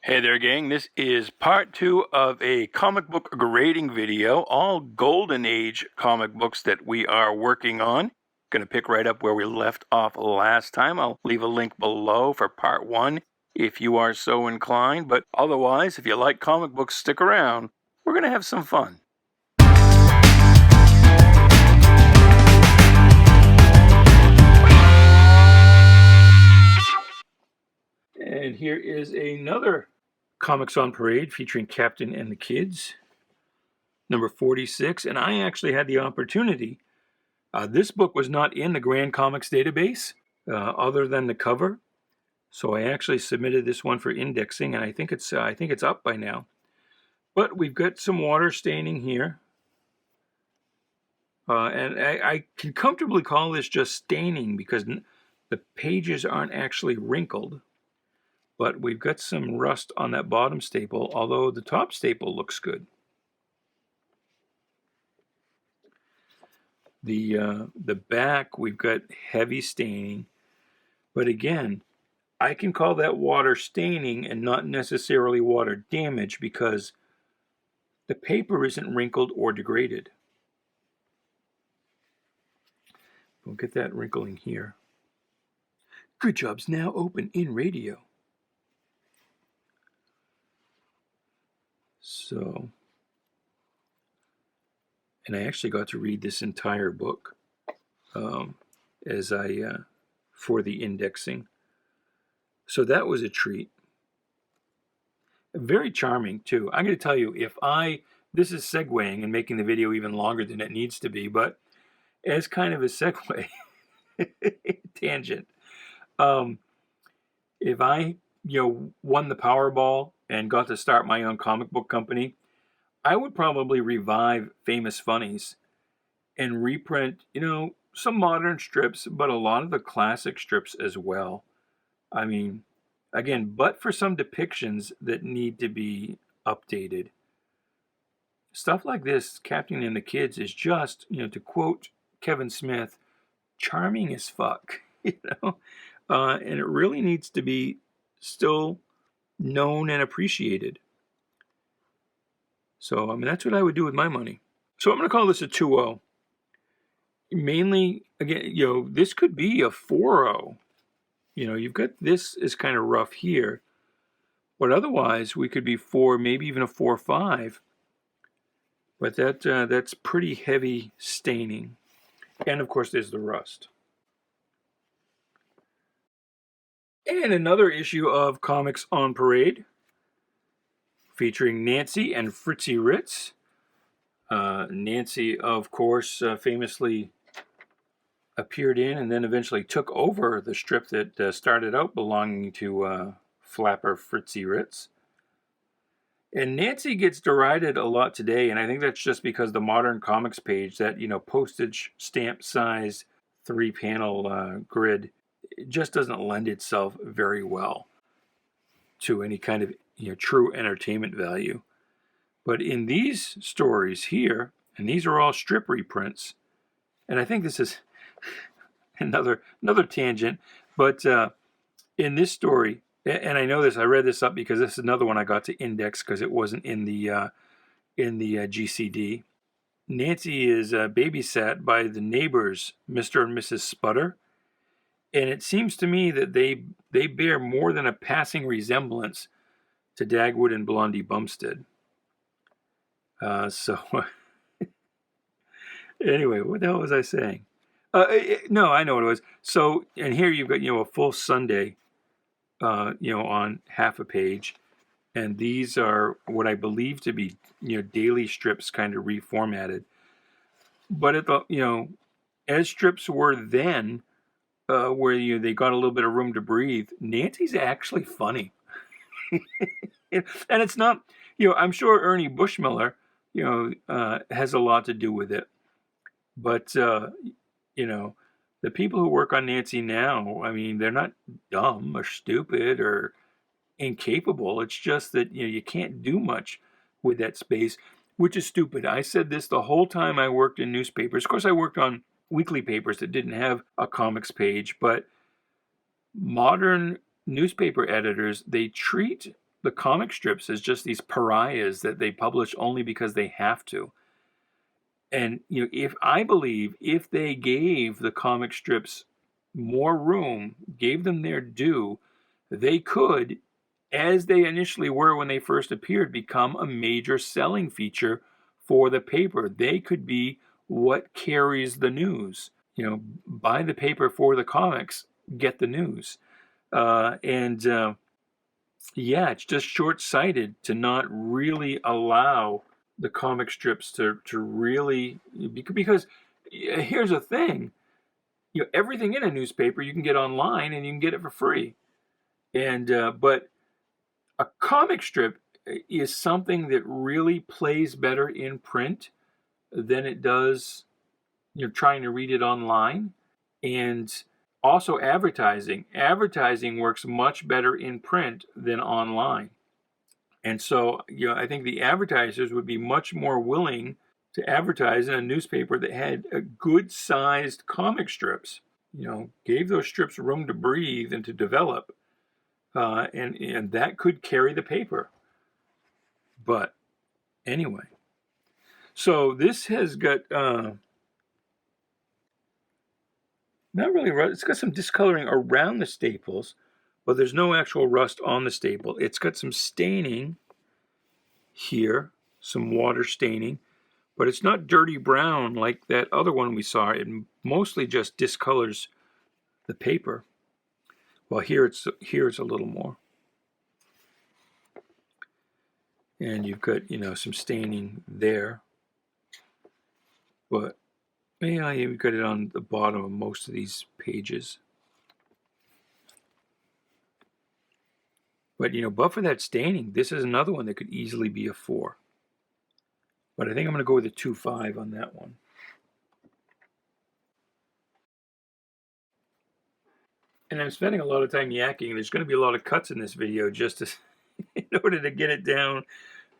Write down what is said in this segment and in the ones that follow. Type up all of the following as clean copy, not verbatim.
Hey there, gang. This is part 2 of a comic book grading video, all Golden Age comic books that we are working on. Going to pick right up where we left off last time. I'll leave a link below for part 1 if you are so inclined. But otherwise, if you like comic books, stick around. We're going to have some fun. And here is another Comics on Parade featuring Captain and the Kids, number 46. And I actually had the opportunity. This book was not in the Grand Comics database other than the cover. So I actually submitted this one for indexing, and I think it's up by now. But we've got some water staining here. And I can comfortably call this just staining because the pages aren't actually wrinkled. But we've got some rust on that bottom staple, although the top staple looks good. The back, we've got heavy staining. But again, I can call that water staining and not necessarily water damage because the paper isn't wrinkled or degraded. We'll get that wrinkling here. Good Job's now open in radio. So, and I actually got to read this entire book for the indexing. So that was a treat. Very charming too. I'm going to tell you, this is segueing and making the video even longer than it needs to be, but as kind of a segue, tangent. If I, won the Powerball and got to start my own comic book company, I would probably revive Famous Funnies and reprint, some modern strips, but a lot of the classic strips as well. I mean, again, but for some depictions that need to be updated. Stuff like this, Captain and the Kids, is just, to quote Kevin Smith, charming as fuck, and it really needs to be still known and appreciated. So, that's what I would do with my money. So I'm going to call this a 2-0. Mainly, again, this could be a 4-0. You've got this is kind of rough here, but otherwise we could be 4, maybe even a 4-5. But that's pretty heavy staining. And of course there's the rust. And another issue of Comics on Parade featuring Nancy and Fritzy Ritz. Nancy, of course, famously appeared in and then eventually took over the strip that started out belonging to flapper Fritzy Ritz. And Nancy gets derided a lot today, and I think that's just because the Modern Comics page, that postage stamp size 3-panel grid, it just doesn't lend itself very well to any kind of true entertainment value. But in these stories here, and these are all strip reprints, and I think this is another tangent, but in this story, and I know this, I read this up because this is another one I got to index because it wasn't in the GCD. Nancy is babysat by the neighbors, Mr. and Mrs. Sputter, and it seems to me that they bear more than a passing resemblance to Dagwood and Blondie Bumstead. So anyway, what the hell was I saying? No, I know what it was. So, and here you've got a full Sunday, on half a page, and these are what I believe to be daily strips, kind of reformatted. But at the as strips were then, where they got a little bit of room to breathe, Nancy's actually funny. And it's not, I'm sure Ernie Bushmiller, has a lot to do with it. But, the people who work on Nancy now, they're not dumb or stupid or incapable. It's just that, you can't do much with that space, which is stupid. I said this the whole time I worked in newspapers. Of course, I worked on weekly papers that didn't have a comics page, but modern newspaper editors, they treat the comic strips as just these pariahs that they publish only because they have to. And I believe if they gave the comic strips more room, gave them their due, they could, as they initially were when they first appeared, become a major selling feature for the paper. They could be what carries the news. Buy the paper for the comics, get the news. It's just short-sighted to not really allow the comic strips to really, because here's the thing, everything in a newspaper you can get online and you can get it for free. But a comic strip is something that really plays better in print than it does trying to read it online. And also advertising works much better in print than online. And so I think the advertisers would be much more willing to advertise in a newspaper that had a good sized comic strips, gave those strips room to breathe and to develop. And that could carry the paper. But anyway, so this has got not really rust. It's got some discoloring around the staples, but there's no actual rust on the staple. It's got some staining here, some water staining, but it's not dirty brown like that other one we saw. It mostly just discolors the paper. Well, here it's a little more. And you've got, some staining there. But you've got it on the bottom of most of these pages. But, but for that staining, this is another one that could easily be a 4. But I think I'm going to go with a 2.5 on that one. And I'm spending a lot of time yakking. There's going to be a lot of cuts in this video just in order to get it down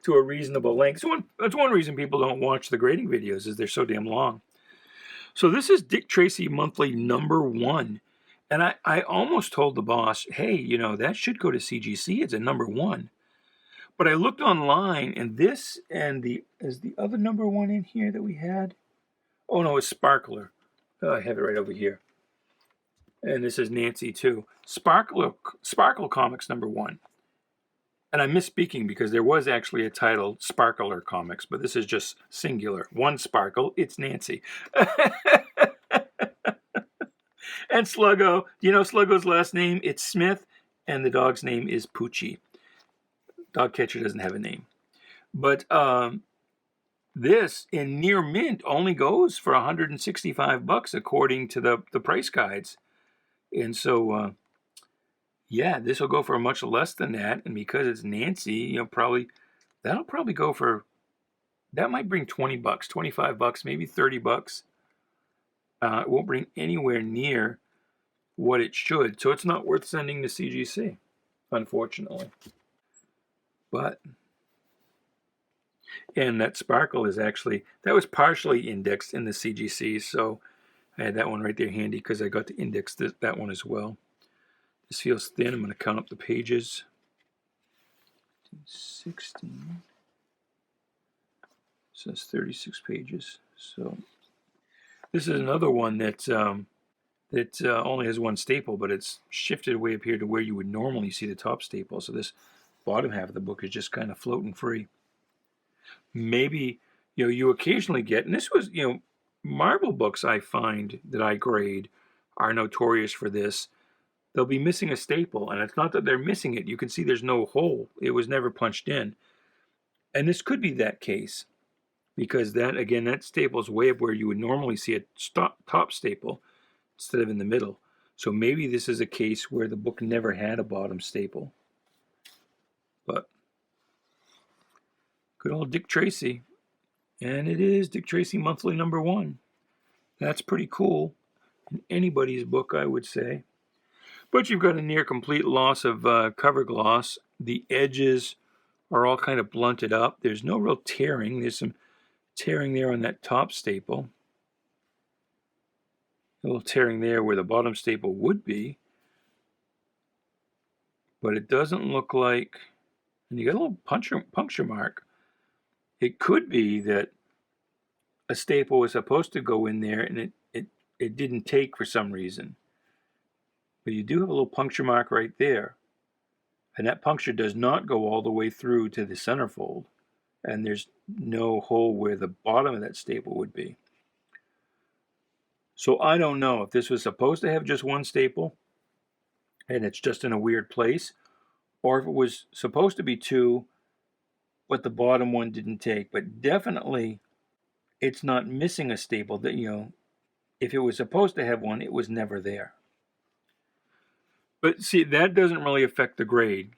to a reasonable length. So that's one reason people don't watch the grading videos, is they're so damn long. So this is Dick Tracy Monthly #1. And I almost told the boss, hey, that should go to CGC. It's a #1. But I looked online, and is the other #1 in here that we had? Oh, no, it's Sparkler. Oh, I have it right over here. And this is Nancy, too. Sparkle Comics #1. And I'm misspeaking because there was actually a title, Sparkler Comics, but this is just singular. One Sparkle, it's Nancy. And Sluggo, do you know Sluggo's last name? It's Smith, and the dog's name is Poochie. Dog catcher doesn't have a name. But this, in near mint, only goes for $165 according to the price guides. And so, this will go for much less than that. And because it's Nancy, that'll probably go for, that might bring $20, $25, maybe $30. It won't bring anywhere near what it should. So it's not worth sending to CGC, unfortunately. And that Sparkle is actually, that was partially indexed in the CGC. So I had that one right there handy because I got to index that one as well. This feels thin. I'm going to count up the pages. 16. So that's 36 pages. So this is another one that only has one staple, but it's shifted way up here to where you would normally see the top staple. So this bottom half of the book is just kind of floating free. Maybe, you occasionally get, and this was, Marvel books I find that I grade are notorious for this. They'll be missing a staple, and it's not that they're missing it. You can see there's no hole. It was never punched in. And this could be that case, because that staple is way up where you would normally see a top staple instead of in the middle. So maybe this is a case where the book never had a bottom staple. But good old Dick Tracy. And it is Dick Tracy Monthly #1. That's pretty cool. In anybody's book, I would say. But you've got a near complete loss of cover gloss. The edges are all kind of blunted up. There's no real tearing. There's some tearing there on that top staple. A little tearing there where the bottom staple would be. But it doesn't look like And you got a little puncture mark. It could be that a staple was supposed to go in there and it didn't take for some reason. But you do have a little puncture mark right there. And that puncture does not go all the way through to the centerfold. And there's no hole where the bottom of that staple would be. So I don't know if this was supposed to have just one staple and it's just in a weird place, or if it was supposed to be two, but the bottom one didn't take. But definitely it's not missing a staple. That, you know, if it was supposed to have one, it was never there. But see, that doesn't really affect the grade.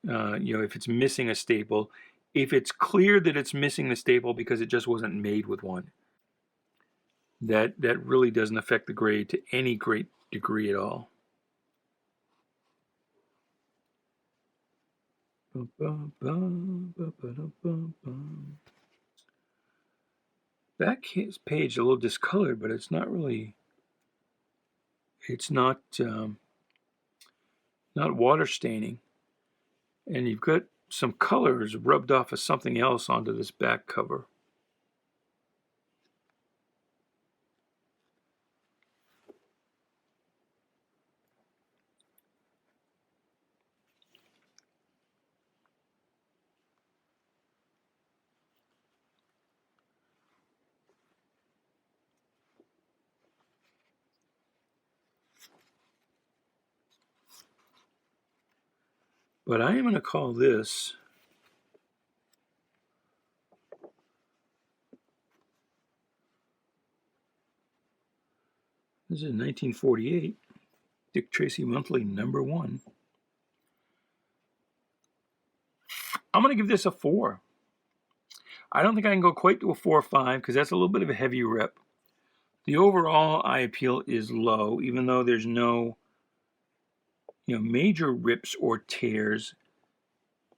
If it's missing a staple, if it's clear that it's missing the staple because it just wasn't made with one, that really doesn't affect the grade to any great degree at all. That page a little discolored, but it's not really. It's not water staining, and you've got some colors rubbed off of something else onto this back cover. But I am going to call this is 1948, Dick Tracy Monthly #1. I'm going to give this a 4. I don't think I can go quite to a 4 or 5 because that's a little bit of a heavy rip. The overall eye appeal is low, even though there's no major rips or tears.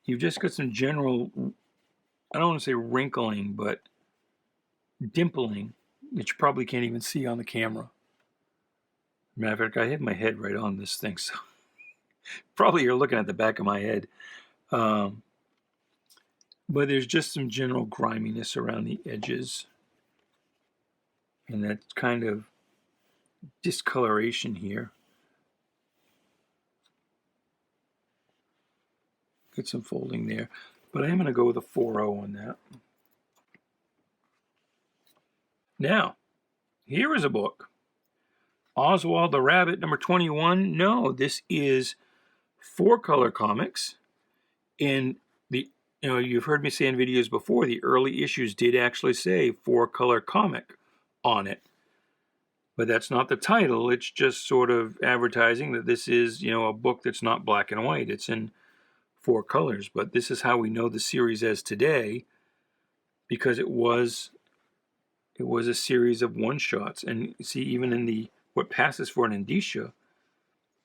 You've just got some general, I don't want to say wrinkling, but dimpling that you probably can't even see on the camera. Matter of fact, I have my head right on this thing, so probably you're looking at the back of my head. But there's just some general griminess around the edges. And that kind of discoloration here. Get some folding there. But I am going to go with a 4.0 on that. Now, here is a book. Oswald the Rabbit, #21. No, this is 4-color comics. And you've heard me say in videos before, the early issues did actually say 4-color comic on it. But that's not the title. It's just sort of advertising that this is, a book that's not black and white. It's in 4 colors. But this is how we know the series as today, because it was a series of one-shots. And see, even in what passes for an indicia,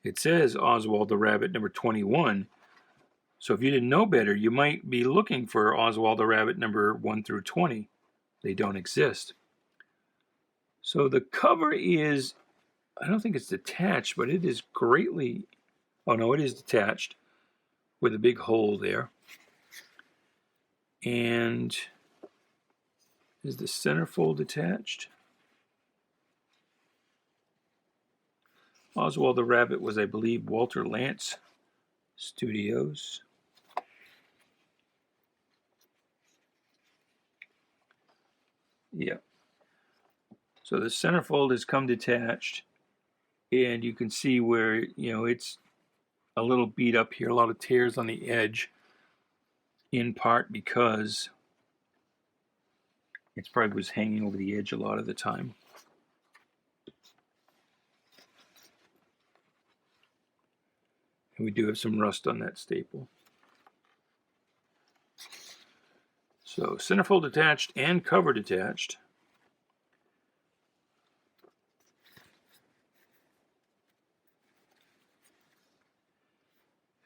it says Oswald the Rabbit #21. So if you didn't know better, you might be looking for Oswald the Rabbit #1 through 20. They don't exist. So the cover is, I don't think it's detached, but it is greatly, oh no, it is detached with a big hole there. And is the centerfold attached? Oswald the Rabbit was, I believe, Walter Lantz Studios. Yeah. So the centerfold has come detached, and you can see where, it's a little beat up here, a lot of tears on the edge, in part because it probably was hanging over the edge a lot of the time. And we do have some rust on that staple. So centerfold detached and cover detached.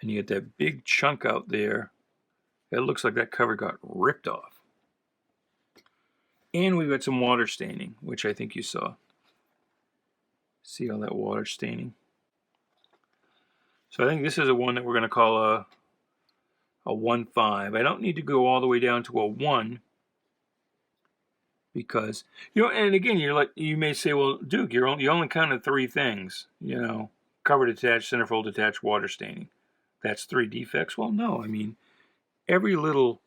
And you get that big chunk out there. It looks like that cover got ripped off. And we've got some water staining, which I think you saw. See all that water staining? So I think this is a one that we're going to call a a 1.5. I don't need to go all the way down to a 1 because, you know, and again, you may say, well, Duke, you only counted 3 things, you know, cover detached, centerfold detached, water staining. That's 3 defects. Well, no, I mean, every little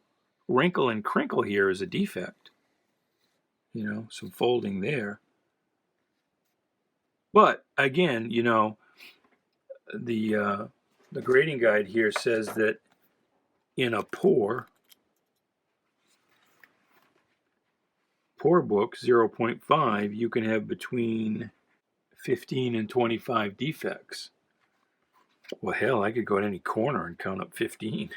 wrinkle and crinkle here is a defect. You know, some folding there. But again, you know, the grading guide here says that in a poor book, 0.5, you can have between 15 and 25 defects. Well, hell, I could go at any corner and count up 15.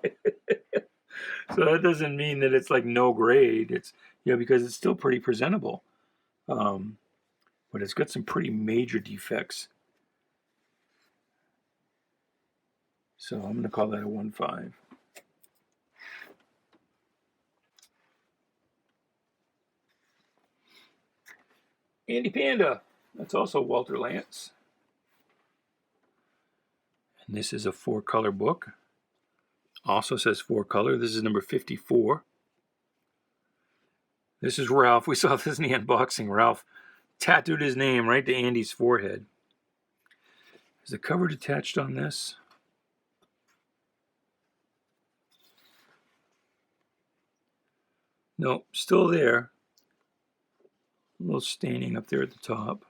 So that doesn't mean that it's like no grade. It's, you know, because it's still pretty presentable. But it's got some pretty major defects. So I'm going to call that a 1.5. Andy Panda. That's also Walter Lantz. And this is a 4-color book. Also says 4-color. This is number 54. This is Ralph. We saw this in the unboxing. Ralph tattooed his name right to Andy's forehead. Is the cover detached on this? Nope, still there. A little staining up there at the top.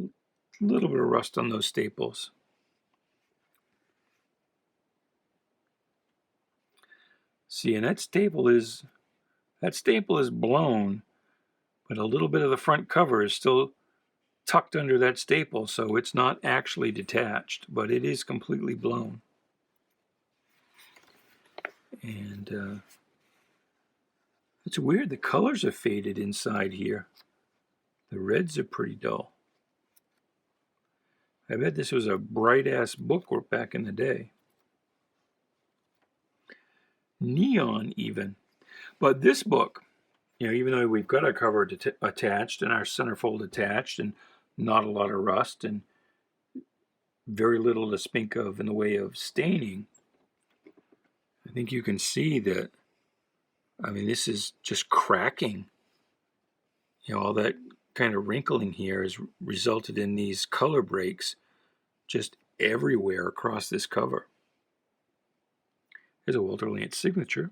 A little bit of rust on those staples. See, and that staple is blown, but a little bit of the front cover is still tucked under that staple, so it's not actually detached, but it is completely blown. And it's weird, the colors are faded inside here. The reds are pretty dull. I bet this was a bright-ass book back in the day. Neon, even. But this book, you know, even though we've got our cover attached and our centerfold attached and not a lot of rust and very little to speak of in the way of staining, I think you can see that, I mean, this is just cracking. You know, all that kind of wrinkling here has resulted in these color breaks just everywhere across this cover. There's a Walter Lantz signature.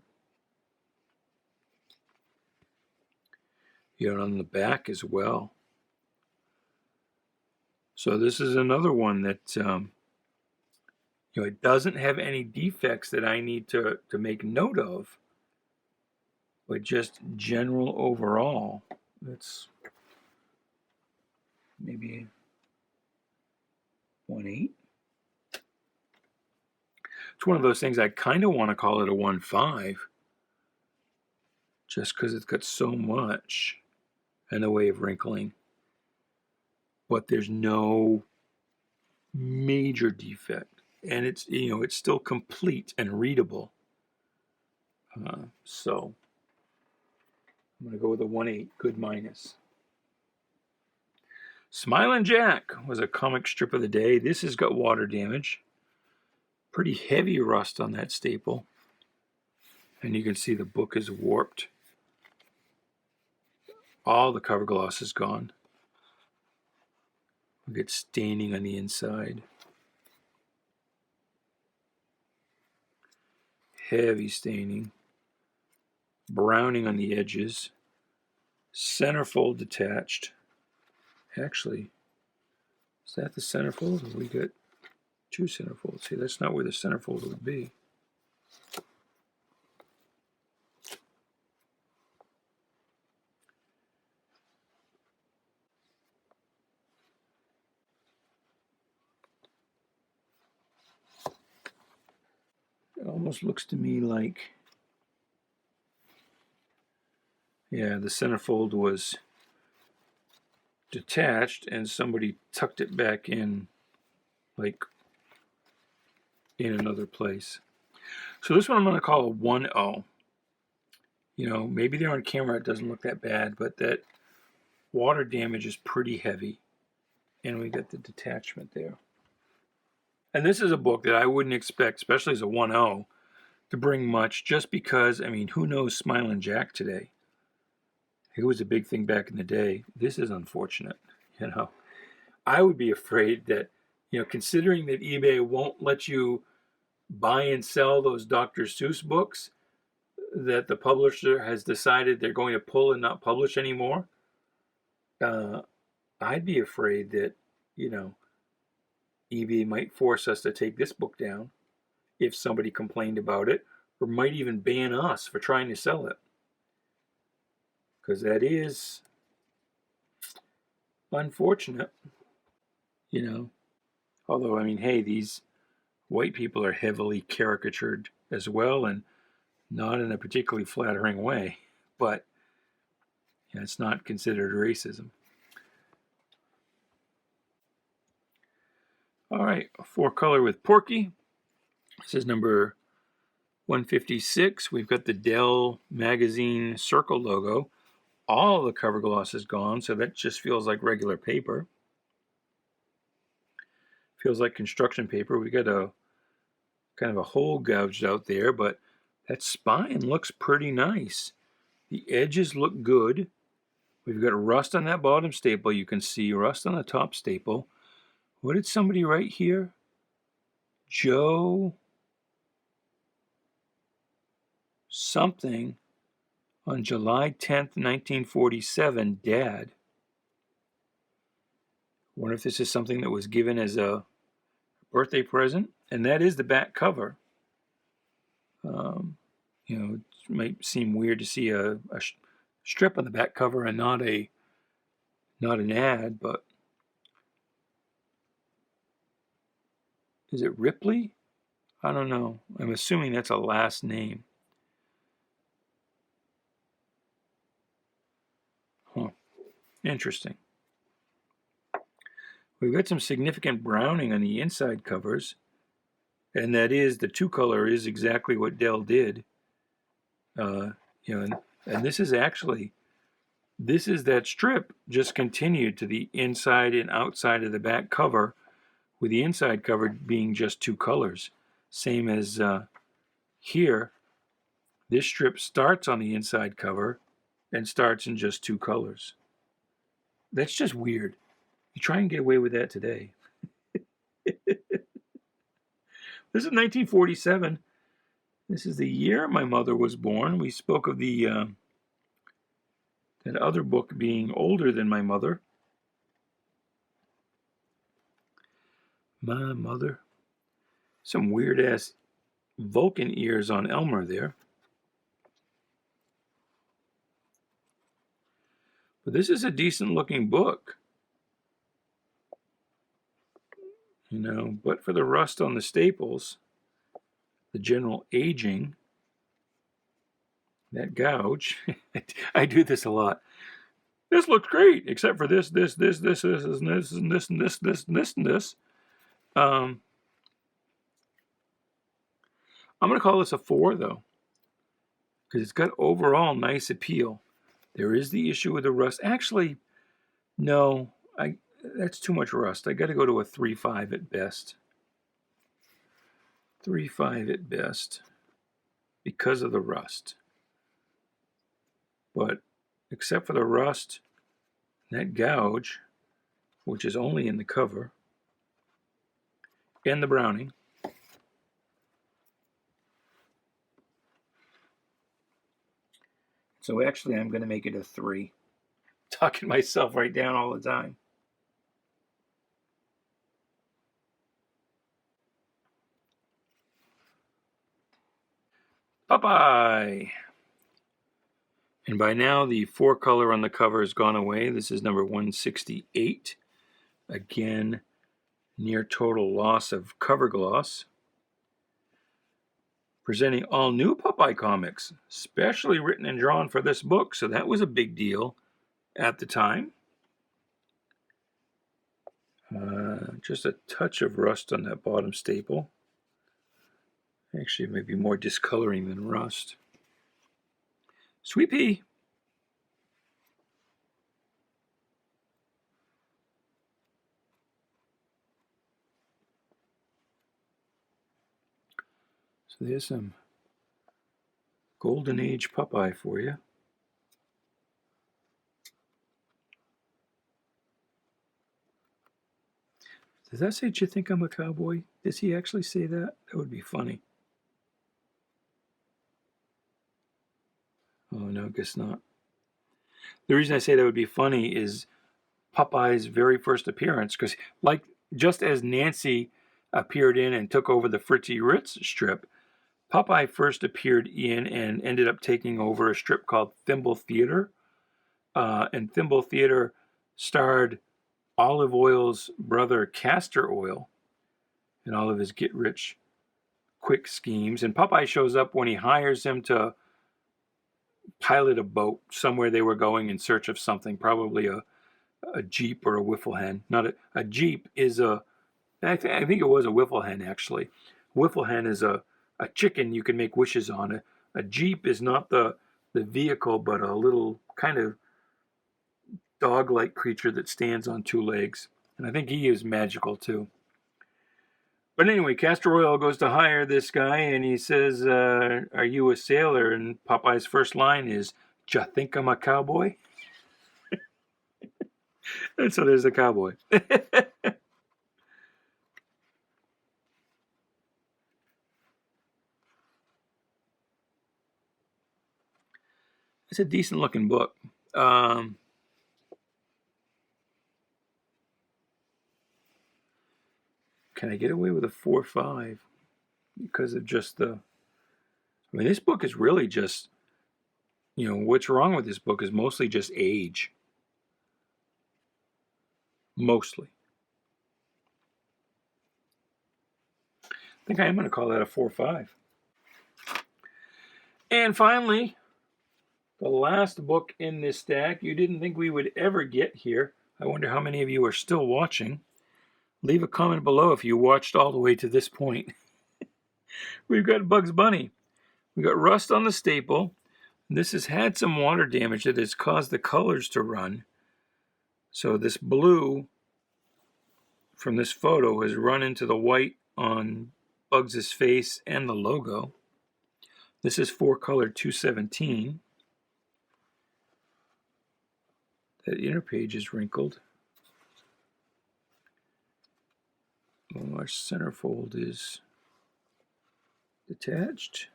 You know, on the back as well. So this is another one that, you know, it doesn't have any defects that I need to make note of, but just general overall. That's maybe 1.8. It's one of those things I kind of want to call it a 1.5, just because it's got so much in the way of wrinkling. But there's no major defect, and it's, you know, it's still complete and readable. So I'm going to go with a 1.8, good minus. Smilin Jack was a comic strip of the day. This has got water damage. Pretty heavy rust on that staple. And you can see the book is warped. All the cover gloss is gone. We get staining on the inside. Heavy staining. Browning on the edges. Centerfold detached. Actually, is that the centerfold? Or we got 2 centerfolds? See, that's not where the centerfold would be. It almost looks to me like, yeah, the centerfold was detached and somebody tucked it back in, like in another place. So this one I'm going to call a 1.0. You know, maybe there on camera it doesn't look that bad, but that water damage is pretty heavy. And we got the detachment there. And this is a book that I wouldn't expect, especially as a 1.0, to bring much, just because, I mean, who knows Smilin Jack today? It was a big thing back in the day. This is unfortunate, you know. I would be afraid that, you know, considering that eBay won't let you buy and sell those Dr. Seuss books, that the publisher has decided they're going to pull and not publish anymore, I'd be afraid that, you know, eBay might force us to take this book down if somebody complained about it, or might even ban us for trying to sell it. Because that is unfortunate, you know. Although, I mean, hey, these white people are heavily caricatured as well, and not in a particularly flattering way, but you know, it's not considered racism. All right, 4-color with Porky. This is number 156. We've got the Dell magazine circle logo. All the cover gloss is gone, so that just feels like regular paper. Feels like construction paper. We got a kind of a hole gouged out there, but that spine looks pretty nice. The edges look good. We've got rust on that bottom staple. You can see rust on the top staple. What did somebody write here? Joe something on July 10th, 1947, Dad. Wonder if this is something that was given as a birthday present. And that is the back cover. You know, it might seem weird to see a strip on the back cover and not an ad, but is it Ripley? I don't know. I'm assuming that's a last name. Huh. Interesting. We've got some significant browning on the inside covers, and that is, the 2-color is exactly what Dell did. You know, and this is actually, this is that strip just continued to the inside and outside of the back cover, with the inside cover being just 2 colors. Same as here, this strip starts on the inside cover and starts in just 2 colors. That's just weird. You try and get away with that today. This is 1947. This is the year my mother was born. We spoke of the that other book being older than my mother. My mother. Some weird-ass Vulcan ears on Elmer there. But this is a decent-looking book. You know, but for the rust on the staples, the general aging, that gouge, I do this a lot. This looks great, except for this, and this, and this, and this. I'm going to call this a 4, though, because it's got overall nice appeal. There is the issue with the rust. Actually, no, that's too much rust. I got to go to a 3.5 at best. 3.5 at best because of the rust. But except for the rust, that gouge, which is only in the cover, and the browning, so actually I'm going to make it a 3. Talking myself right down all the time. Bye-bye. And by now the 4-color on the cover has gone away. This is number 168. Again, near total loss of cover gloss. Presenting all new Popeye comics, specially written and drawn for this book, so that was a big deal at the time. Just a touch of rust on that bottom staple. Actually, it might be more discoloring than rust. Sweet pea. So there's some Golden Age Popeye for you. Does that say, "Do you think I'm a cowboy"? Does he actually say that? That would be funny. Oh, no, I guess not. The reason I say that would be funny is Popeye's very first appearance, because just as Nancy appeared in and took over the Fritzy Ritz strip, Popeye first appeared in and ended up taking over a strip called Thimble Theater. And Thimble Theater starred Olive Oil's brother Castor Oil and all of his get-rich-quick schemes. And Popeye shows up when he hires him to pilot a boat somewhere they were going in search of something, probably a Jeep or a wiffle hen. Not a Jeep is I think it was a wiffle hen, actually. Wiffle hen is a chicken you can make wishes on. A Jeep is not the vehicle, but a little kind of dog-like creature that stands on two legs. And I think he is magical, too. But anyway, Castor Oil goes to hire this guy, and he says, "Are you a sailor?" And Popeye's first line is, "D'ya think I'm a cowboy?" And so there's the cowboy. It's a decent-looking book. Can I get away with a 4.5 because of just the... I mean, this book is really just, what's wrong with this book is mostly just age. Mostly. I think I am going to call that a 4.5. And finally, the last book in this stack you didn't think we would ever get here. I wonder how many of you are still watching. Leave a comment below if you watched all the way to this point. We've got Bugs Bunny. We've got rust on the staple. This has had some water damage that has caused the colors to run. So this blue from this photo has run into the white on Bugs' face and the logo. This is 4-color 217. That inner page is wrinkled. Well, our centerfold is detached.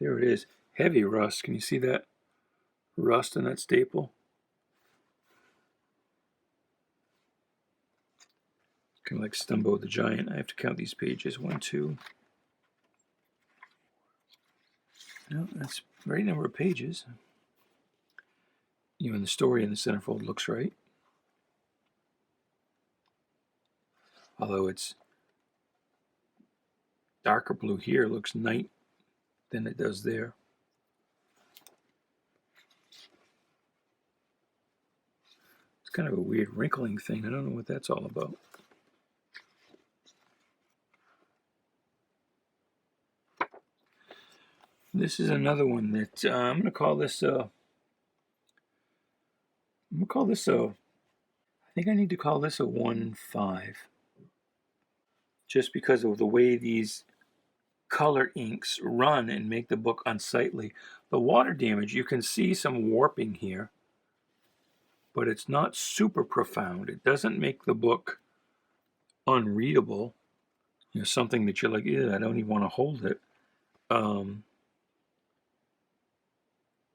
There it is. Heavy rust. Can you see that rust in that staple? Kind of like Stumbo the Giant. I have to count these pages. 1, 2. No, that's the right number of pages. And the story in the centerfold looks right. Although it's darker blue here, looks night than it does there. It's kind of a weird wrinkling thing. I don't know what that's all about. This is another one that I'm going to call this I think I need to call this a 1.5. Just because of the way these color inks run and make the book unsightly. The water damage, you can see some warping here, but it's not super profound. It doesn't make the book unreadable. Something that you're like, I don't even want to hold it.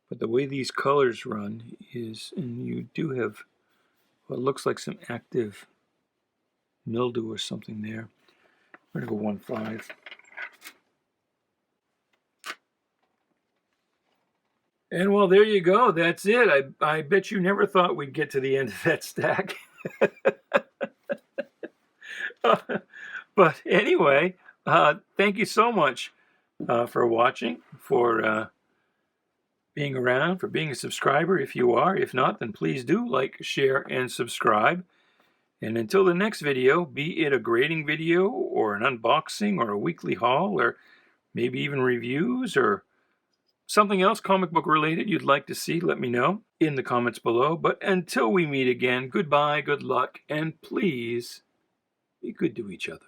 But the way these colors run is, and you do have what looks like some active mildew or something there. We're going to go 1.5. And well, there you go. That's it. I bet you never thought we'd get to the end of that stack. But anyway, thank you so much for watching, for being around, for being a subscriber if you are. If not, then please do like, share, and subscribe. And until the next video, be it a grading video or an unboxing or a weekly haul or maybe even reviews or something else comic book related you'd like to see, let me know in the comments below. But until we meet again, goodbye, good luck, and please be good to each other.